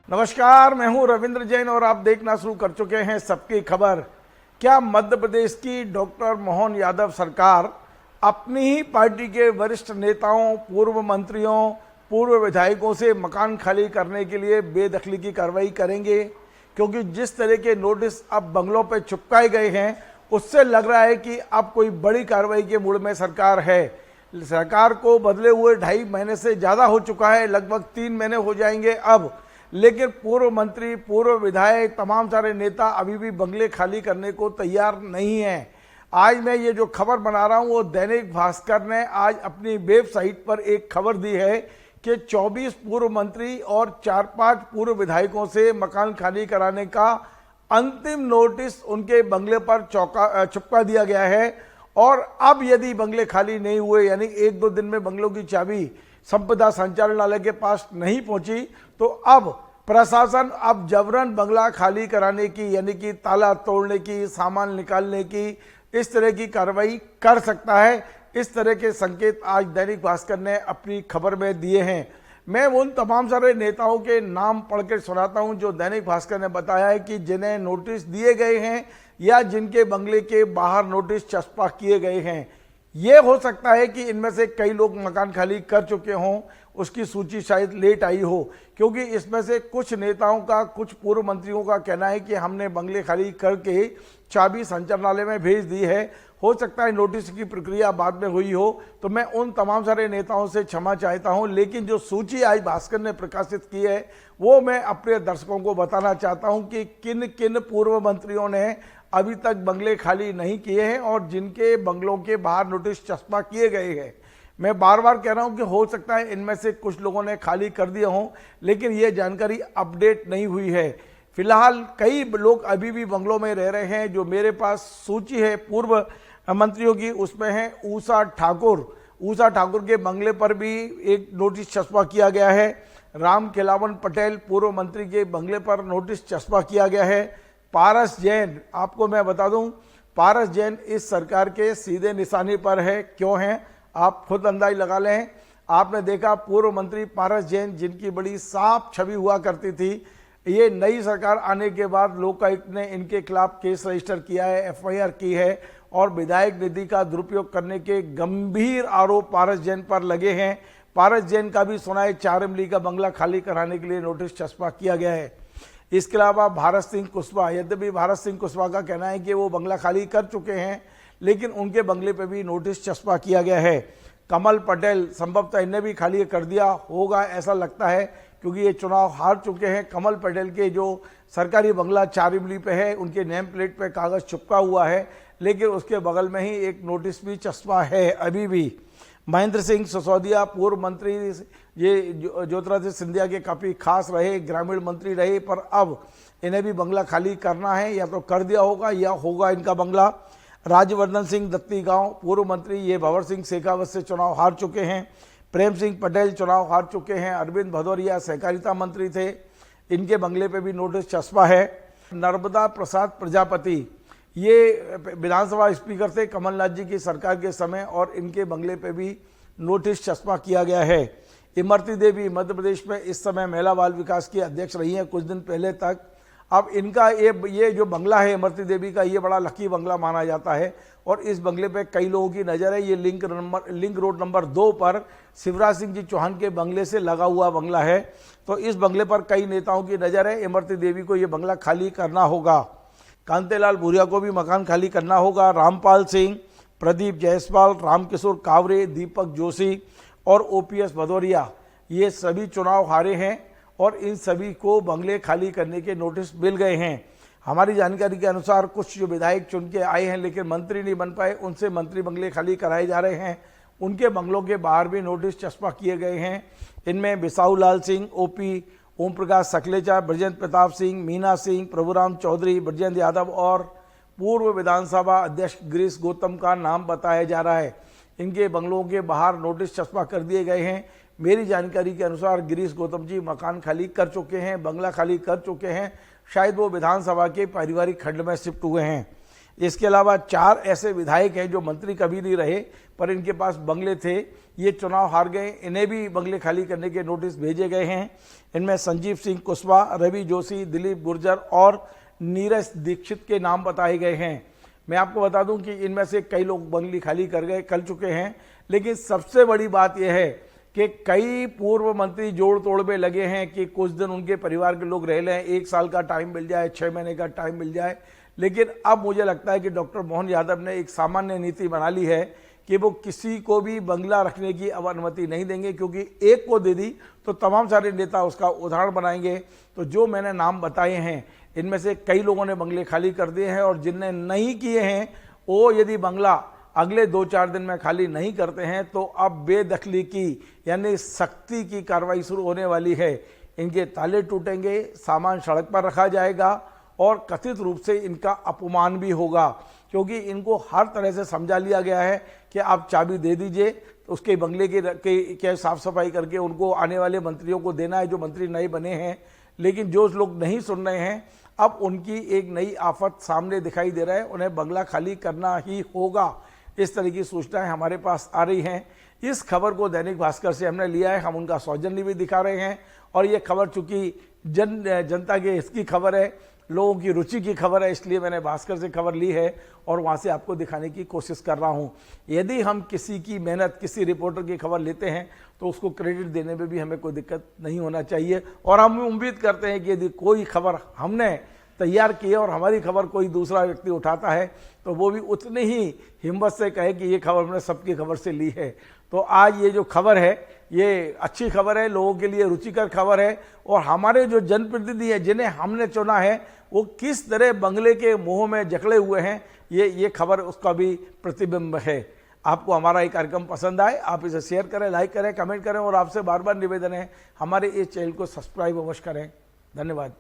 नमस्कार, मैं हूं रविंद्र जैन और आप देखना शुरू कर चुके हैं सबकी खबर। क्या मध्य प्रदेश की डॉक्टर मोहन यादव सरकार अपनी ही पार्टी के वरिष्ठ नेताओं, पूर्व मंत्रियों, पूर्व विधायकों से मकान खाली करने के लिए बेदखली की कार्रवाई करेंगे? क्योंकि जिस तरह के नोटिस अब बंगलों पर चिपकाए गए हैं उससे लग रहा है कि अब कोई बड़ी कार्रवाई के मूड में सरकार है। सरकार को बदले हुए 2.5 महीने से ज़्यादा हो चुका है, लगभग 3 महीने हो जाएंगे अब, लेकिन पूर्व मंत्री, पूर्व विधायक, तमाम सारे नेता अभी भी बंगले खाली करने को तैयार नहीं हैं। आज मैं ये जो खबर बना रहा हूँ वो दैनिक भास्कर ने आज अपनी वेबसाइट पर एक खबर दी है कि 24 पूर्व मंत्री और 4-5 पूर्व विधायकों से मकान खाली कराने का अंतिम नोटिस उनके बंगले पर चिपका दिया गया है। और अब यदि बंगले खाली नहीं हुए, यानी 1-2 दिन में बंगलों की चाबी संपदा संचालनालय के पास नहीं पहुंची, तो अब प्रशासन अब जबरन बंगला खाली कराने की, यानी कि ताला तोड़ने की, सामान निकालने की, इस तरह की कार्रवाई कर सकता है। इस तरह के संकेत आज दैनिक भास्कर ने अपनी खबर में दिए हैं। मैं उन तमाम सारे नेताओं के नाम पढ़कर सुनाता हूं जो दैनिक भास्कर ने बताया है कि जिन्हें नोटिस दिए गए हैं या जिनके बंगले के बाहर नोटिस चस्पा किए गए हैं। ये हो सकता है कि इनमें से कई लोग मकान खाली कर चुके हों, उसकी सूची शायद लेट आई हो, क्योंकि इसमें से कुछ नेताओं का, कुछ पूर्व मंत्रियों का कहना है कि हमने बंगले खाली करके चाबी संचालनालय में भेज दी है। हो सकता है नोटिस की प्रक्रिया बाद में हुई हो, तो मैं उन तमाम सारे नेताओं से क्षमा चाहता हूं। लेकिन जो सूची आज भास्कर ने प्रकाशित की है वो मैं अपने दर्शकों को बताना चाहता हूं कि किन किन पूर्व मंत्रियों ने अभी तक बंगले खाली नहीं किए हैं और जिनके बंगलों के बाहर नोटिस चस्पा किए गए हैं। मैं बार बार कह रहा हूं कि हो सकता है इनमें से कुछ लोगों ने खाली कर दिए हों, लेकिन ये जानकारी अपडेट नहीं हुई है। फिलहाल कई लोग अभी भी बंगलों में रह रहे हैं। जो मेरे पास सूची है पूर्व मंत्रियों की, उसमें है ऊषा ठाकुर के बंगले पर भी एक नोटिस चस्पा किया गया है। राम खिलावन पटेल पूर्व मंत्री के बंगले पर नोटिस चस्पा किया गया है। पारस जैन, आपको मैं बता दूं, पारस जैन इस सरकार के सीधे निशाने पर है। क्यों है आप खुद अंदाज लगा लें। आपने देखा पूर्व मंत्री पारस जैन, जिनकी बड़ी साफ छवि हुआ करती थी, ये नई सरकार आने के बाद लोकायुक्त ने इनके खिलाफ केस रजिस्टर किया है, FIR की है और विधायक निधि का दुरुपयोग करने के गंभीर आरोप पारस जैन पर लगे हैं। पारस जैन का भी सुना है 4 इमली का बंगला खाली कराने के लिए नोटिस चस्पा किया गया है। इसके अलावा भारत सिंह कुशवाहा, यद्यपि भारत सिंह कुशवाहा का कहना है कि वो बंगला खाली कर चुके हैं, लेकिन उनके बंगले पे भी नोटिस चस्पा किया गया है। कमल पटेल, संभवतः इन्हें भी खाली कर दिया होगा ऐसा लगता है, क्योंकि ये चुनाव हार चुके हैं। कमल पटेल के जो सरकारी बंगला 4 इमली पे है, उनके नेम प्लेट पे कागज चिपका हुआ है, लेकिन उसके बगल में ही एक नोटिस भी चस्पा है अभी भी। महेंद्र सिंह सिसोदिया पूर्व मंत्री, ये ज्योतिरादित्य सिंधिया के काफ़ी खास रहे, ग्रामीण मंत्री रहे, पर अब इन्हें भी बंगला खाली करना है, या तो कर दिया होगा या होगा इनका बंगला। राज्यवर्धन सिंह दत्तीगांव पूर्व मंत्री, ये भंवर सिंह शेखावत से चुनाव हार चुके हैं। प्रेम सिंह पटेल चुनाव हार चुके हैं। अरविंद भदौरिया सहकारिता मंत्री थे, इनके बंगले पे भी नोटिस चस्पा है। नर्मदा प्रसाद प्रजापति, ये विधानसभा स्पीकर थे कमलनाथ जी की सरकार के समय, और इनके बंगले पे भी नोटिस चस्पा किया गया है। इमरती देवी मध्य प्रदेश में इस समय महिला बाल विकास की अध्यक्ष रही हैं कुछ दिन पहले तक। अब इनका ये जो बंगला है इमरती देवी का, ये बड़ा लकी बंगला माना जाता है और इस बंगले पे कई लोगों की नज़र है। ये लिंक रोड नंबर 2 पर शिवराज सिंह जी चौहान के बंगले से लगा हुआ बंगला है, तो इस बंगले पर कई नेताओं की नज़र है। इमरती देवी को ये बंगला खाली करना होगा। कांतेलाल भूरिया को भी मकान खाली करना होगा। रामपाल सिंह, प्रदीप जायसवाल, रामकिशोर कावरे, दीपक जोशी और OPS भदौरिया, ये सभी चुनाव हारे हैं और इन सभी को बंगले खाली करने के नोटिस मिल गए हैं। हमारी जानकारी के अनुसार कुछ जो विधायक चुन के आए हैं लेकिन मंत्री नहीं बन पाए, उनसे मंत्री बंगले खाली कराए जा रहे हैं। उनके बंगलों के बाहर भी नोटिस चस्पा किए गए हैं। इनमें बिसाऊ लाल सिंह, OP, ओम प्रकाश सकलेचा, ब्रजेंद्र प्रताप सिंह, मीना सिंह, प्रभुराम चौधरी, ब्रजेंद्र यादव और पूर्व विधानसभा अध्यक्ष गिरीश गौतम का नाम बताया जा रहा है। इनके बंगलों के बाहर नोटिस चस्पा कर दिए गए हैं। मेरी जानकारी के अनुसार गिरीश गौतम जी मकान खाली कर चुके हैं, बंगला खाली कर चुके हैं। शायद वो विधानसभा के पारिवारिक खंड में शिफ्ट हुए हैं। इसके अलावा 4 ऐसे विधायक हैं जो मंत्री कभी नहीं रहे पर इनके पास बंगले थे, ये चुनाव हार गए, इन्हें भी बंगले खाली करने के नोटिस भेजे गए हैं। इनमें संजीव सिंह कुशवाहा, रवि जोशी, दिलीप गुर्जर और नीरज दीक्षित के नाम बताए गए हैं। मैं आपको बता दूं कि इनमें से कई लोग बंगले खाली कर चुके हैं, लेकिन सबसे बड़ी बात यह है कि कई पूर्व मंत्री जोड़ तोड़ में लगे हैं कि कुछ दिन उनके परिवार के लोग रह लें, 1 साल का टाइम मिल जाए, 6 महीने का टाइम मिल जाए। लेकिन अब मुझे लगता है कि डॉक्टर मोहन यादव ने एक सामान्य नीति बना ली है कि वो किसी को भी बंगला रखने की अब अनुमति नहीं देंगे, क्योंकि एक को दे दी तो तमाम सारे नेता उसका उदाहरण बनाएंगे। तो जो मैंने नाम बताए हैं इनमें से कई लोगों ने बंगले खाली कर दिए हैं, और जिनने नहीं किए हैं वो यदि बंगला अगले 2-4 दिन में खाली नहीं करते हैं तो अब बेदखली की यानी सख्ती की कार्रवाई शुरू होने वाली है। इनके ताले टूटेंगे, सामान सड़क पर रखा जाएगा और कथित रूप से इनका अपमान भी होगा, क्योंकि इनको हर तरह से समझा लिया गया है कि आप चाबी दे दीजिए, तो उसके बंगले के साफ सफाई करके उनको आने वाले मंत्रियों को देना है जो मंत्री नए बने हैं। लेकिन जो लोग नहीं सुन रहे हैं, अब उनकी एक नई आफत सामने दिखाई दे रहा है, उन्हें बंगला खाली करना ही होगा। इस तरह की सूचनाएं हमारे पास आ रही हैं। इस खबर को दैनिक भास्कर से हमने लिया है, हम उनका सौजन्य भी दिखा रहे हैं। और ये खबर चूंकि जनता के इसकी खबर है, लोगों की रुचि की खबर है, इसलिए मैंने भास्कर से खबर ली है और वहाँ से आपको दिखाने की कोशिश कर रहा हूँ। यदि हम किसी की मेहनत, किसी रिपोर्टर की खबर लेते हैं तो उसको क्रेडिट देने में भी हमें कोई दिक्कत नहीं होना चाहिए। और हम उम्मीद करते हैं कि यदि कोई खबर हमने तैयार की है और हमारी खबर कोई दूसरा व्यक्ति उठाता है तो वो भी उतनी ही हिम्मत से कहे कि ये खबर हमने सबकी खबर से ली है। तो आज ये जो खबर है ये अच्छी खबर है, लोगों के लिए रुचिकर खबर है। और हमारे जो जनप्रतिनिधि हैं जिन्हें हमने चुना है वो किस तरह बंगले के मोह में जकड़े हुए हैं, ये खबर उसका भी प्रतिबिंब है। आपको हमारा ये कार्यक्रम पसंद आए, आप इसे शेयर करें, लाइक करें, कमेंट करें और आपसे बार बार निवेदन है हमारे इस चैनल को सब्सक्राइब अवश्य करें। धन्यवाद।